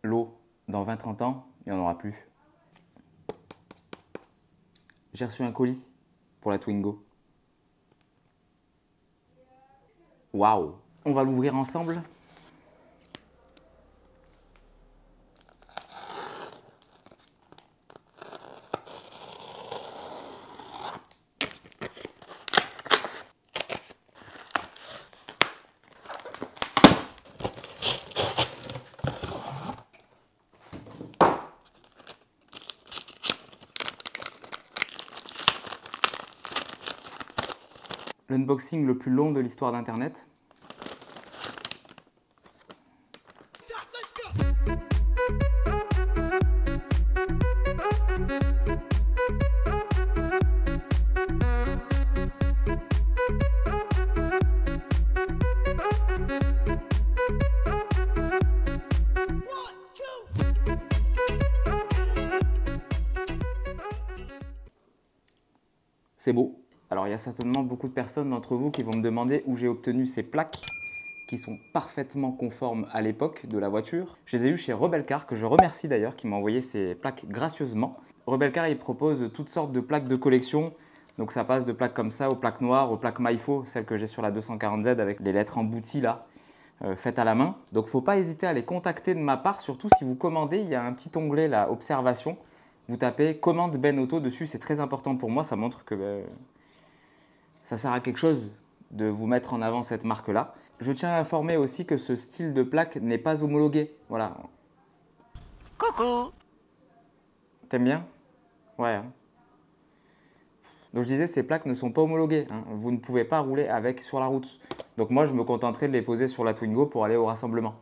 l'eau dans 20-30 ans, il n'y en aura plus. J'ai reçu un colis pour la Twingo. Waouh! On va l'ouvrir ensemble. L'unboxing le plus long de l'histoire d'Internet. C'est beau. Alors il y a certainement beaucoup de personnes d'entre vous qui vont me demander où j'ai obtenu ces plaques qui sont parfaitement conformes à l'époque de la voiture. Je les ai eues chez Rebelcar, que je remercie d'ailleurs, qui m'a envoyé ces plaques gracieusement. Rebelcar, il propose toutes sortes de plaques de collection. Donc ça passe de plaques comme ça aux plaques noires, aux plaques Maifo, celles que j'ai sur la 240Z avec les lettres embouties là, faites à la main. Donc faut pas hésiter à les contacter de ma part, surtout si vous commandez, il y a un petit onglet là, observation. Vous tapez commande Ben Auto dessus, c'est très important pour moi, ça montre que ça sert à quelque chose de vous mettre en avant cette marque-là. Je tiens à informer aussi que ce style de plaque n'est pas homologué. Voilà. Coucou! T'aimes bien? Ouais. Hein. Donc je disais, ces plaques ne sont pas homologuées. Hein. Vous ne pouvez pas rouler avec sur la route. Donc moi, je me contenterai de les poser sur la Twingo pour aller au rassemblement.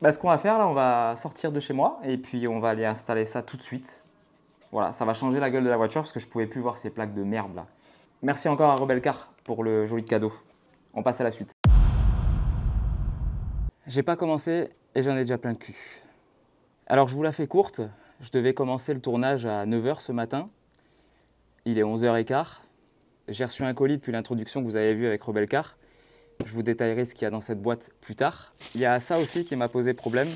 Bah, ce qu'on va faire là, on va sortir de chez moi et puis on va aller installer ça tout de suite. Voilà, ça va changer la gueule de la voiture parce que je ne pouvais plus voir ces plaques de merde là. Merci encore à Rebelcar pour le joli cadeau. On passe à la suite. J'ai pas commencé et j'en ai déjà plein le cul. Alors je vous la fais courte. Je devais commencer le tournage à 9 h ce matin. Il est 11 h 15. J'ai reçu un colis depuis l'introduction que vous avez vue avec Rebelcar. Je vous détaillerai ce qu'il y a dans cette boîte plus tard. Il y a ça aussi qui m'a posé problème.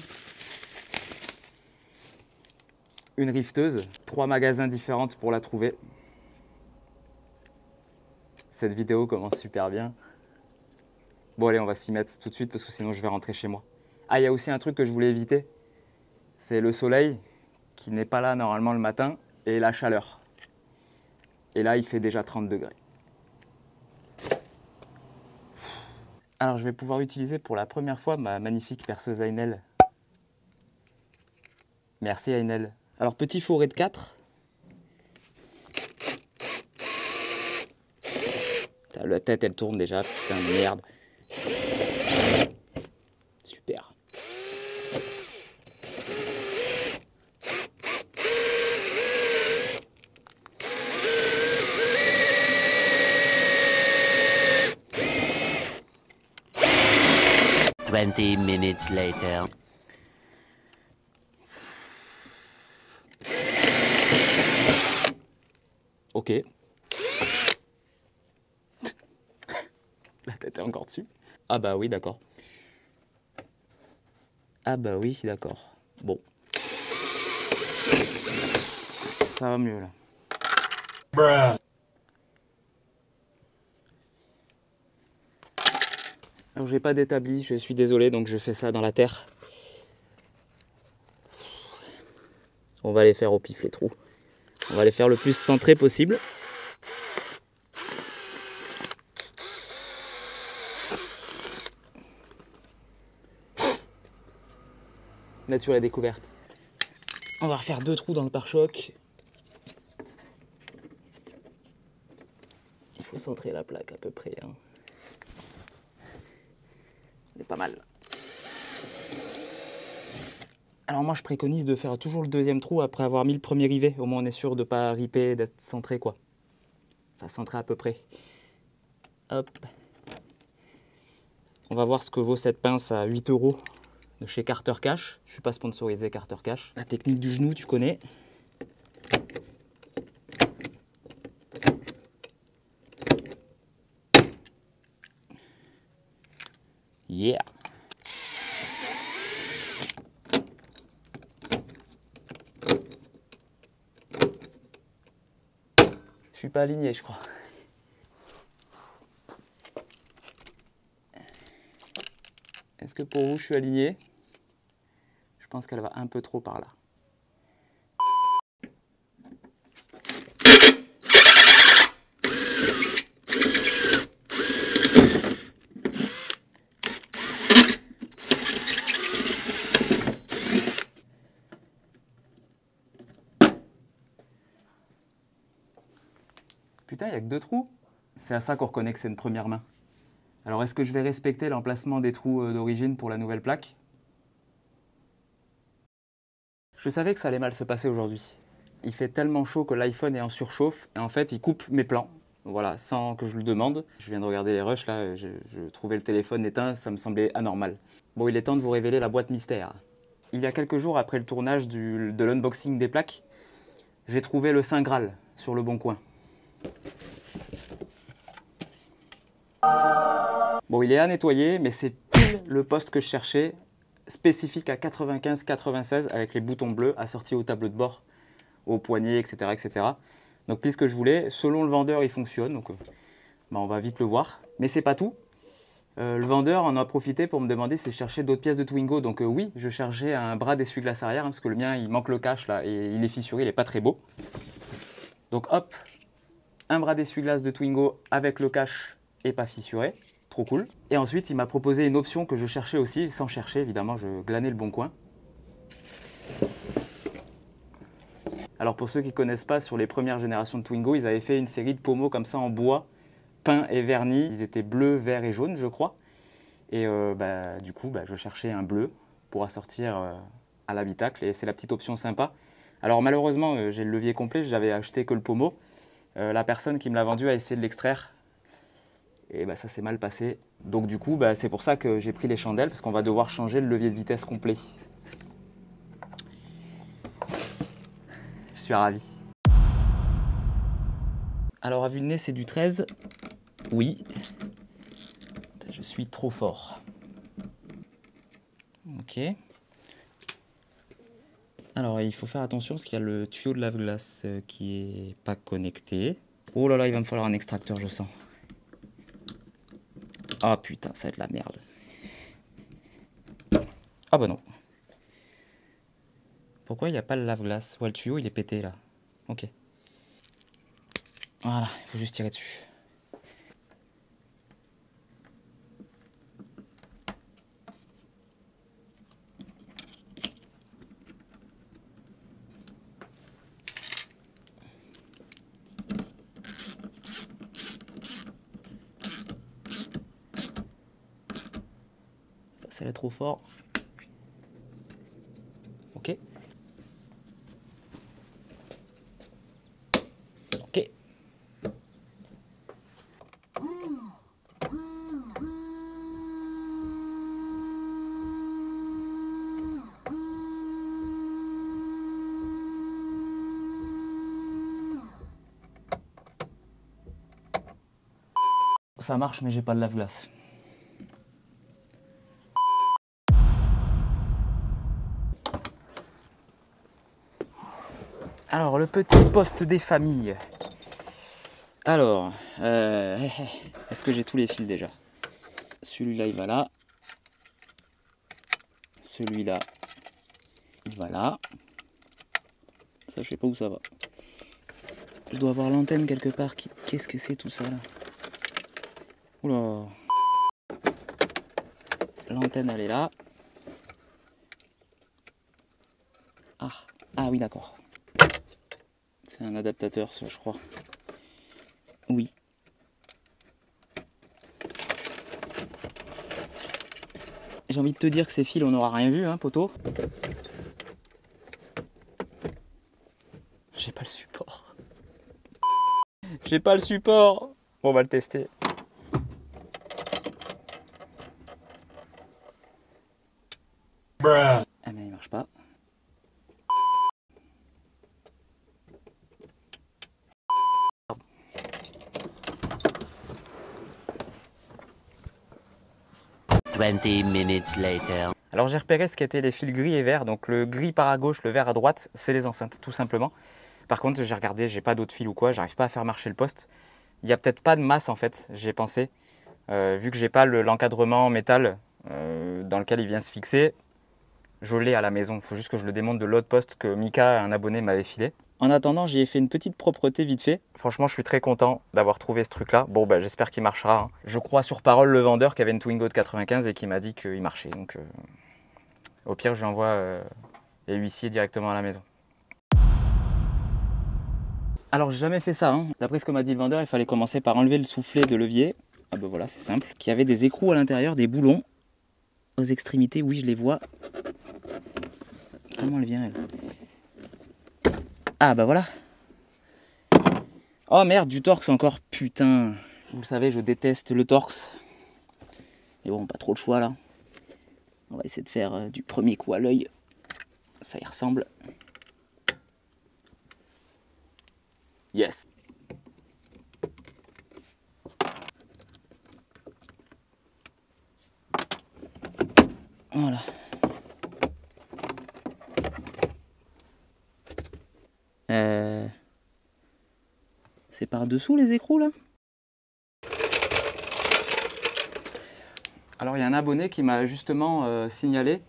Une rifteuse, 3 magasins différents pour la trouver. Cette vidéo commence super bien. Bon allez, on va s'y mettre tout de suite parce que sinon je vais rentrer chez moi. Ah, il y a aussi un truc que je voulais éviter. C'est le soleil qui n'est pas là normalement le matin et la chaleur. Et là, il fait déjà 30 degrés. Alors je vais pouvoir utiliser pour la première fois ma magnifique perceuse Ainel. Merci Ainel. Alors petit fourré de 4. La tête elle tourne déjà, putain de merde. Super. Twenty minutes later. Ok. La tête est encore dessus. Ah bah oui, d'accord. Ah bah oui, d'accord. Bon. Ça va mieux là. Bruh. Alors j'ai pas d'établi, je suis désolé, donc je fais ça dans la terre. On va les faire au pif les trous. On va les faire le plus centré possible. Nature et découverte. On va refaire 2 trous dans le pare-choc. Il faut centrer la plaque à peu près. Hein. C'est pas mal. Alors moi je préconise de faire toujours le 2e trou après avoir mis le premier rivet. Au moins on est sûr de ne pas riper, d'être centré quoi. Enfin centré à peu près. Hop. On va voir ce que vaut cette pince à 8 € de chez Carter Cash. Je ne suis pas sponsorisé Carter Cash. La technique du genou, tu connais. Yeah. Je suis pas aligné, je crois. Est-ce que pour vous, je suis aligné? Je pense qu'elle va un peu trop par là. Putain, il n'y a que 2 trous. C'est à ça qu'on reconnaît que c'est une première main. Alors, est-ce que je vais respecter l'emplacement des trous d'origine pour la nouvelle plaque? Je savais que ça allait mal se passer aujourd'hui. Il fait tellement chaud que l'iPhone est en surchauffe et en fait, il coupe mes plans. Voilà, sans que je le demande. Je viens de regarder les rushs, là, je trouvais le téléphone éteint, ça me semblait anormal. Bon, il est temps de vous révéler la boîte mystère. Il y a quelques jours après le tournage de l'unboxing des plaques, j'ai trouvé le Saint Graal sur le Bon Coin. Bon, il est à nettoyer, mais c'est pile le poste que je cherchais, spécifique à 95-96 avec les boutons bleus assortis au tableau de bord, au poignet, etc., etc. Donc, pile ce que je voulais. Selon le vendeur, il fonctionne, donc on va vite le voir. Mais c'est pas tout. Le vendeur en a profité pour me demander si je cherchais d'autres pièces de Twingo. Donc oui, je cherchais un bras d'essuie-glace arrière, hein, parce que le mien, il manque le cache là, et il est fissuré, il n'est pas très beau. Donc hop, un bras d'essuie-glace de Twingo avec le cache et pas fissuré. Trop cool. Et ensuite, il m'a proposé une option que je cherchais aussi, sans chercher évidemment, je glanais le Bon Coin. Alors pour ceux qui ne connaissent pas, sur les premières générations de Twingo, ils avaient fait une série de pommeaux comme ça en bois, peints et vernis. Ils étaient bleus, verts et jaunes, je crois. Et du coup, je cherchais un bleu pour assortir à l'habitacle et c'est la petite option sympa. Alors malheureusement, j'ai le levier complet, j'avais acheté que le pommeau. La personne qui me l'a vendu a essayé de l'extraire. Et ça s'est mal passé. Donc du coup, c'est pour ça que j'ai pris les chandelles, parce qu'on va devoir changer le levier de vitesse complet. Je suis ravi. Alors à vue de nez, c'est du 13. Oui. Je suis trop fort. Ok. Alors il faut faire attention, parce qu'il y a le tuyau de lave-glace qui est pas connecté. Oh là là, il va me falloir un extracteur, je sens. Ah putain, ça va être la merde. Ah bah non. Pourquoi il n'y a pas le lave-glace? Ouais, le tuyau, il est pété là. Ok. Voilà, il faut juste tirer dessus. Ça va trop fort. Ok. Ok. Ça marche, mais j'ai pas de lave-glace. Alors, le petit poste des familles. Alors, est-ce que j'ai tous les fils déjà? Celui-là, il va là. Celui-là, il va là. Ça, je sais pas où ça va. Je dois avoir l'antenne quelque part. Qu'est-ce que c'est tout ça, là? Oula. L'antenne, elle est là. Ah oui, d'accord. C'est un adaptateur, ça, je crois. Oui. J'ai envie de te dire que ces fils, on n'aura rien vu, hein, poteau. J'ai pas le support. J'ai pas le support. Bon, on va le tester. Bruh. Ah mais il marche pas. Minutes later. Alors j'ai repéré ce qu'étaient les fils gris et verts. Donc le gris part à gauche, le vert à droite, c'est les enceintes, tout simplement. Par contre, j'ai regardé, j'ai pas d'autres fils ou quoi, j'arrive pas à faire marcher le poste. Il y a peut-être pas de masse en fait, j'ai pensé. Vu que j'ai pas l'encadrement en métal dans lequel il vient se fixer, je l'ai à la maison. Il faut juste que je le démonte de l'autre poste que Mika, un abonné, m'avait filé. En attendant, j'y ai fait une petite propreté vite fait. Franchement, je suis très content d'avoir trouvé ce truc-là. Bon, bah, j'espère qu'il marchera. Hein. Je crois sur parole le vendeur qui avait une Twingo de 95 et qui m'a dit qu'il marchait. Donc, au pire, je lui envoie les huissiers directement à la maison. Alors, j'ai jamais fait ça. Hein. D'après ce que m'a dit le vendeur, il fallait commencer par enlever le soufflet de levier. Ah ben voilà, c'est simple. Qu'il y avait des écrous à l'intérieur, des boulons aux extrémités. Oui, je les vois. Comment elle vient, elle? Ah bah voilà. Oh merde, du torx encore, putain. Vous le savez, je déteste le torx. Mais bon, pas trop le choix là. On va essayer de faire du premier coup à l'œil. Ça y ressemble. Yes. Voilà. C'est par-dessous les écrous là? Alors il y a un abonné qui m'a justement signalé,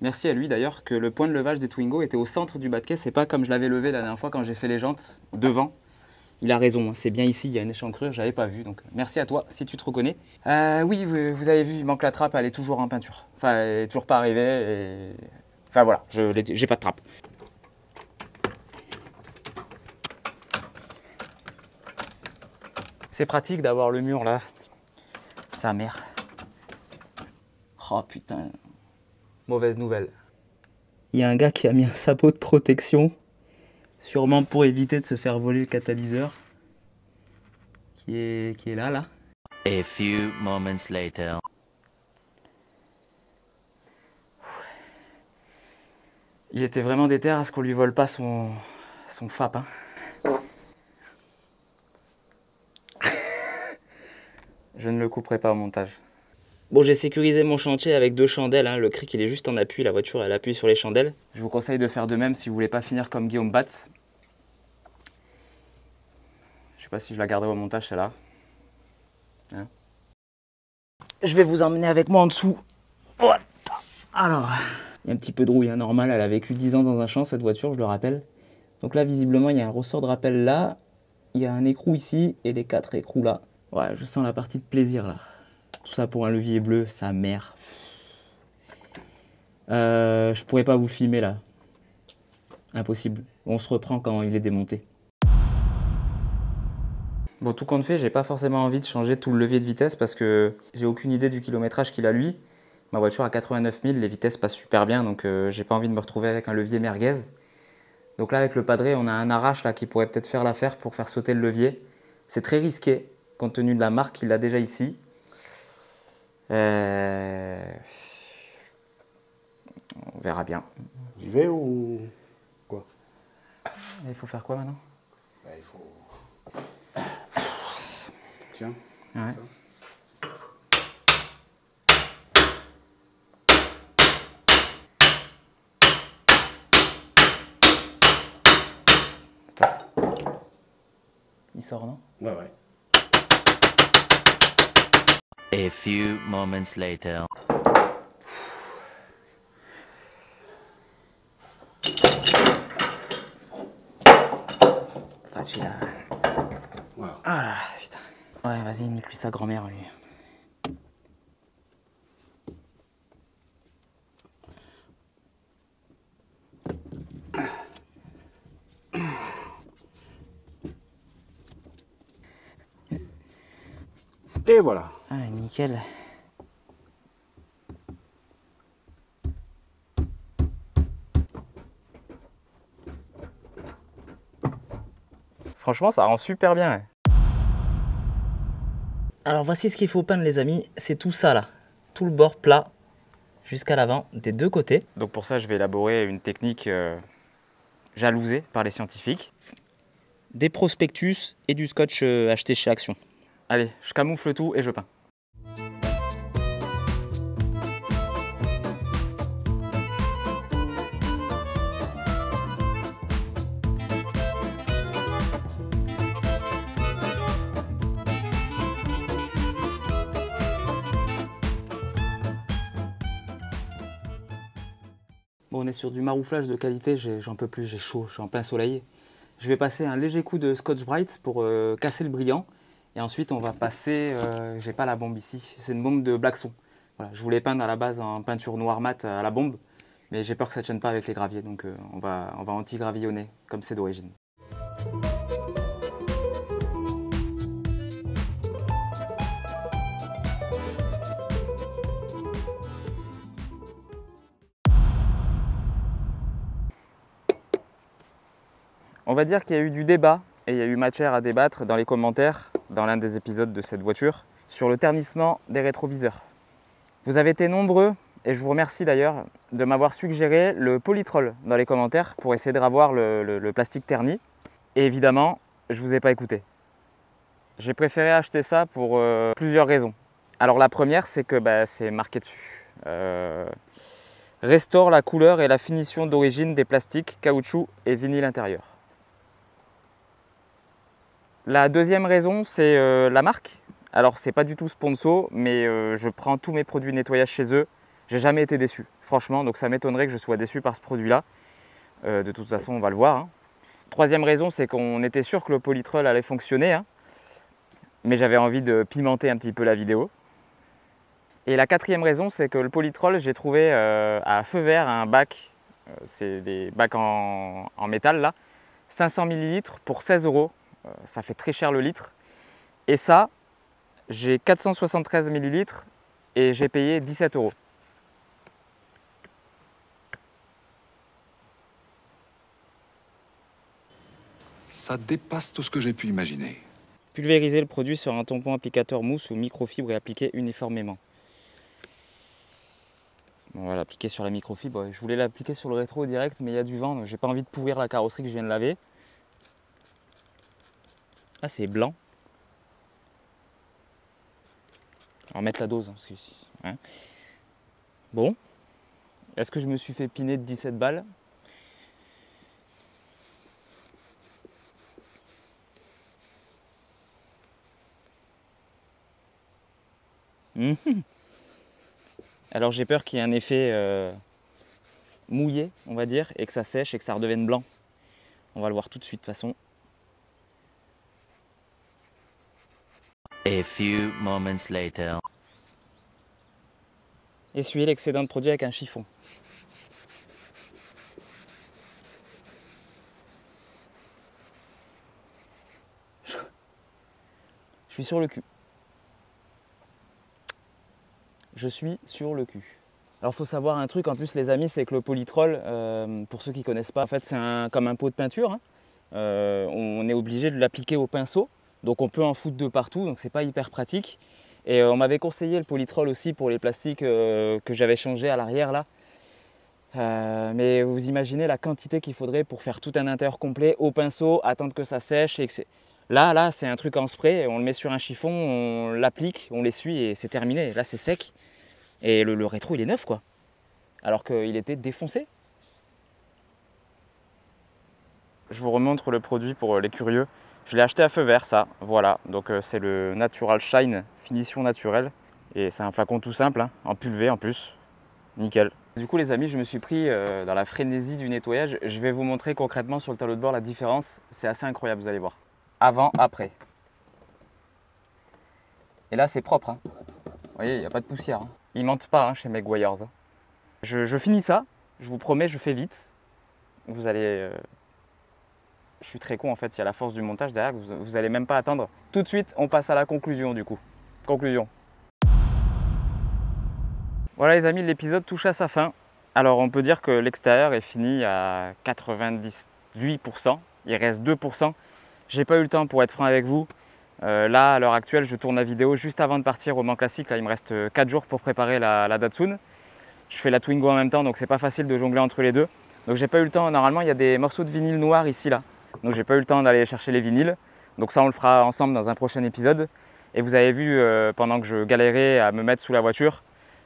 merci à lui d'ailleurs, que le point de levage des Twingo était au centre du bas de caisse et pas comme je l'avais levé la dernière fois quand j'ai fait les jantes devant. Il a raison, hein, c'est bien ici, il y a une échancrure, je l'avais pas vu, donc merci à toi si tu te reconnais. Oui, vous avez vu, il manque la trappe, elle est toujours en peinture. Enfin, elle est toujours pas arrivée et... Enfin voilà, j'ai pas de trappe. C'est pratique d'avoir le mur là. Sa mère. Oh putain. Mauvaise nouvelle. Il y a un gars qui a mis un sabot de protection. Sûrement pour éviter de se faire voler le catalyseur. Qui est là. A few moments later. Il était vraiment déter à ce qu'on lui vole pas son FAP. Hein. Je ne le couperai pas au montage. Bon, j'ai sécurisé mon chantier avec 2 chandelles. Hein. Le cric, il est juste en appui. La voiture, elle appuie sur les chandelles. Je vous conseille de faire de même si vous voulez pas finir comme Guillaume Batz. Je sais pas si je la garderai au montage, celle-là. Hein, je vais vous emmener avec moi en dessous. Alors, il y a un petit peu de rouille, hein, normal. Elle a vécu 10 ans dans un champ, cette voiture, je le rappelle. Donc là, visiblement, il y a un ressort de rappel là. Il y a un écrou ici et les 4 écrous là. Ouais, je sens la partie de plaisir là. Tout ça pour un levier bleu, sa mère. Je pourrais pas vous le filmer là. Impossible. On se reprend quand il est démonté. Bon, tout compte fait, j'ai pas forcément envie de changer tout le levier de vitesse parce que j'ai aucune idée du kilométrage qu'il a lui. Ma voiture a 89 000, les vitesses passent super bien, donc j'ai pas envie de me retrouver avec un levier merguez. Donc là, avec le padré, on a un arrache là qui pourrait peut-être faire l'affaire pour faire sauter le levier. C'est très risqué, compte tenu de la marque qu'il a déjà ici. On verra bien. J'y vais ou quoi? Il faut faire quoi maintenant? Bah, il faut... Tiens. Ouais. Ça. Stop. Il sort, non? Ouais, ouais. A few moments later. Facile. Voilà. Ah là, putain. Ouais, vas-y, nique-lui sa grand-mère, lui. Et voilà. Ah, nickel. Franchement, ça rend super bien. Alors, voici ce qu'il faut peindre, les amis. C'est tout ça, là. Tout le bord plat jusqu'à l'avant, des 2 côtés. Donc pour ça, je vais élaborer une technique jalousée par les scientifiques. Des prospectus et du scotch acheté chez Action. Allez, je camoufle tout et je peins. Bon, on est sur du marouflage de qualité, j'en peux plus, j'ai chaud, je suis en plein soleil. Je vais passer un léger coup de Scotch-Brite pour casser le brillant. Et ensuite, on va passer, j'ai pas la bombe ici, c'est une bombe de Blackson. Voilà, je voulais peindre à la base en peinture noir mat à la bombe, mais j'ai peur que ça ne tienne pas avec les graviers, donc on va anti-gravillonner, comme c'est d'origine. On va dire qu'il y a eu du débat et il y a eu matière à débattre dans les commentaires, dans l'un des épisodes de cette voiture, sur le ternissement des rétroviseurs. Vous avez été nombreux, et je vous remercie d'ailleurs, de m'avoir suggéré le Polytrol dans les commentaires pour essayer de ravoir le plastique terni. Et évidemment, je ne vous ai pas écouté. J'ai préféré acheter ça pour plusieurs raisons. Alors la première, c'est que c'est marqué dessus. Restaure la couleur et la finition d'origine des plastiques, caoutchouc et vinyle intérieur. La deuxième raison, c'est la marque. Alors, c'est pas du tout sponsor, mais je prends tous mes produits nettoyage chez eux. J'ai jamais été déçu, franchement, donc ça m'étonnerait que je sois déçu par ce produit-là. De toute façon, on va le voir. Hein. Troisième raison, c'est qu'on était sûr que le Polytrol allait fonctionner, hein, mais j'avais envie de pimenter un petit peu la vidéo. Et la quatrième raison, c'est que le Polytrol, j'ai trouvé à Feu Vert un bac, c'est des bacs en métal là, 500 ml pour 16 €. Ça fait très cher le litre. Et ça, j'ai 473 ml et j'ai payé 17 €. Ça dépasse tout ce que j'ai pu imaginer. Pulvériser le produit sur un tampon applicateur mousse ou microfibre et appliquer uniformément. On va l'appliquer sur la microfibre. Je voulais l'appliquer sur le rétro direct, mais il y a du vent, donc j'ai pas envie de pourrir la carrosserie que je viens de laver. Ah, c'est blanc. On va mettre la dose. Parce que, hein. Bon. Est-ce que je me suis fait piner de 17 balles? Alors j'ai peur qu'il y ait un effet mouillé, on va dire, et que ça sèche et que ça redevienne blanc. On va le voir tout de suite de toute façon. A few moments later. Essuyer l'excédent de produit avec un chiffon. Je suis sur le cul. Je suis sur le cul. Alors il faut savoir un truc en plus les amis, c'est que le Polytrol, pour ceux qui ne connaissent pas, en fait c'est comme un pot de peinture. Hein. On est obligé de l'appliquer au pinceau. Donc on peut en foutre de partout, donc c'est pas hyper pratique. Et on m'avait conseillé le Polytrol aussi pour les plastiques que j'avais changés à l'arrière là. Mais vous imaginez la quantité qu'il faudrait pour faire tout un intérieur complet au pinceau, attendre que ça sèche. Et que là c'est un truc en spray, on le met sur un chiffon, on l'applique, on l'essuie et c'est terminé. Là c'est sec. Et le rétro il est neuf quoi. Alors qu'il était défoncé. Je vous remontre le produit pour les curieux. Je l'ai acheté à Feu Vert, ça, voilà. Donc c'est le Natural Shine Finition Naturelle. Et c'est un flacon tout simple, hein, en pulvé en plus. Nickel. Du coup les amis, je me suis pris dans la frénésie du nettoyage. Je vais vous montrer concrètement sur le tableau de bord la différence. C'est assez incroyable, vous allez voir. Avant, après. Et là c'est propre. Hein. Vous voyez, il n'y a pas de poussière. Hein. Ils mentent pas hein, chez Meguiar's. Je finis ça, je vous promets, je fais vite. Vous allez... Je suis très con en fait, il y a la force du montage derrière, vous n'allez même pas attendre. Tout de suite, on passe à la conclusion du coup. Conclusion. Voilà les amis, l'épisode touche à sa fin. Alors on peut dire que l'extérieur est fini à 98%. Il reste 2%. J'ai pas eu le temps pour être franc avec vous. Là, à l'heure actuelle, je tourne la vidéo juste avant de partir au Mans Classique. Là, il me reste 4 jours pour préparer la Datsun. Je fais la Twingo en même temps, donc c'est pas facile de jongler entre les deux. Donc j'ai pas eu le temps. Normalement, il y a des morceaux de vinyle noir ici, là. Donc j'ai pas eu le temps d'aller chercher les vinyles. Donc ça on le fera ensemble dans un prochain épisode. Et vous avez vu pendant que je galérais à me mettre sous la voiture,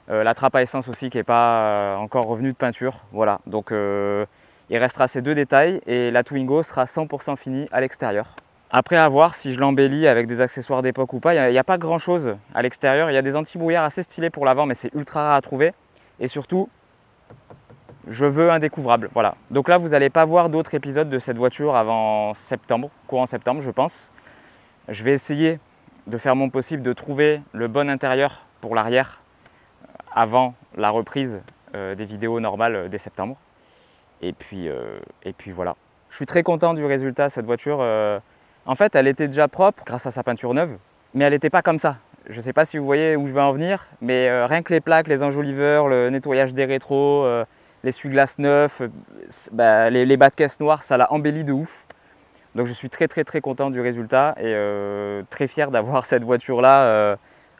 la trappe à essence aussi qui n'est pas encore revenue de peinture. Voilà, donc il restera ces deux détails et la Twingo sera 100% finie à l'extérieur. Après à voir si je l'embellis avec des accessoires d'époque ou pas, il n'y a pas grand chose à l'extérieur. Il y a des anti-brouillards assez stylés pour l'avant mais c'est ultra rare à trouver. Et surtout, Je veux un découvrable, voilà. Donc là, vous n'allez pas voir d'autres épisodes de cette voiture avant septembre, courant septembre, je pense. Je vais essayer de faire mon possible de trouver le bon intérieur pour l'arrière avant la reprise des vidéos normales dès septembre. Et puis voilà. Je suis très content du résultat de cette voiture. En fait, elle était déjà propre grâce à sa peinture neuve, mais elle n'était pas comme ça. Je ne sais pas si vous voyez où je veux en venir, mais rien que les plaques, les enjoliveurs, le nettoyage des rétros, l'essuie-glace neuf, les bas de caisse noirs, ça l'a embelli de ouf. Donc je suis très content du résultat et très fier d'avoir cette voiture-là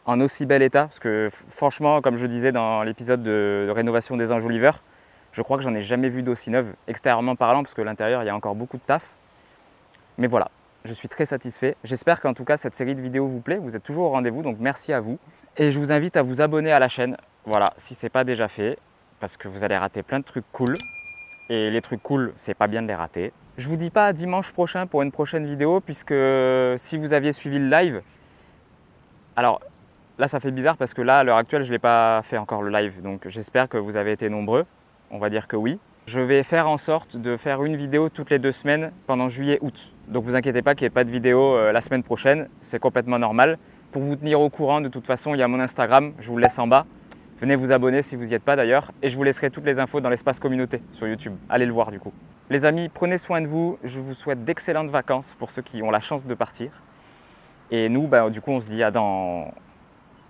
en aussi bel état. Parce que franchement, comme je disais dans l'épisode de rénovation des enjoliveurs, je crois que j'en ai jamais vu d'aussi neuve, extérieurement parlant, parce que l'intérieur, il y a encore beaucoup de taf. Mais voilà, je suis très satisfait. J'espère qu'en tout cas, cette série de vidéos vous plaît. Vous êtes toujours au rendez-vous, donc merci à vous. Et je vous invite à vous abonner à la chaîne, voilà, si ce n'est pas déjà fait, parce que vous allez rater plein de trucs cool. Et les trucs cool, c'est pas bien de les rater. Je vous dis pas à dimanche prochain pour une prochaine vidéo, puisque si vous aviez suivi le live, alors là ça fait bizarre parce que là à l'heure actuelle je l'ai pas fait encore le live, donc j'espère que vous avez été nombreux, on va dire que oui. Je vais faire en sorte de faire une vidéo toutes les 2 semaines pendant juillet-août. Donc vous inquiétez pas qu'il n'y ait pas de vidéo la semaine prochaine, c'est complètement normal. Pour vous tenir au courant, de toute façon, il y a mon Instagram, je vous le laisse en bas. Venez vous abonner si vous n'y êtes pas d'ailleurs. Et je vous laisserai toutes les infos dans l'espace communauté sur YouTube. Allez le voir du coup. Les amis, prenez soin de vous. Je vous souhaite d'excellentes vacances pour ceux qui ont la chance de partir. Et nous, du coup, on se dit à dans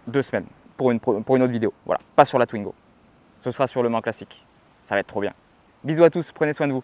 2 semaines pour une autre vidéo. Voilà, pas sur la Twingo. Ce sera sur le Mans classique. Ça va être trop bien. Bisous à tous, prenez soin de vous.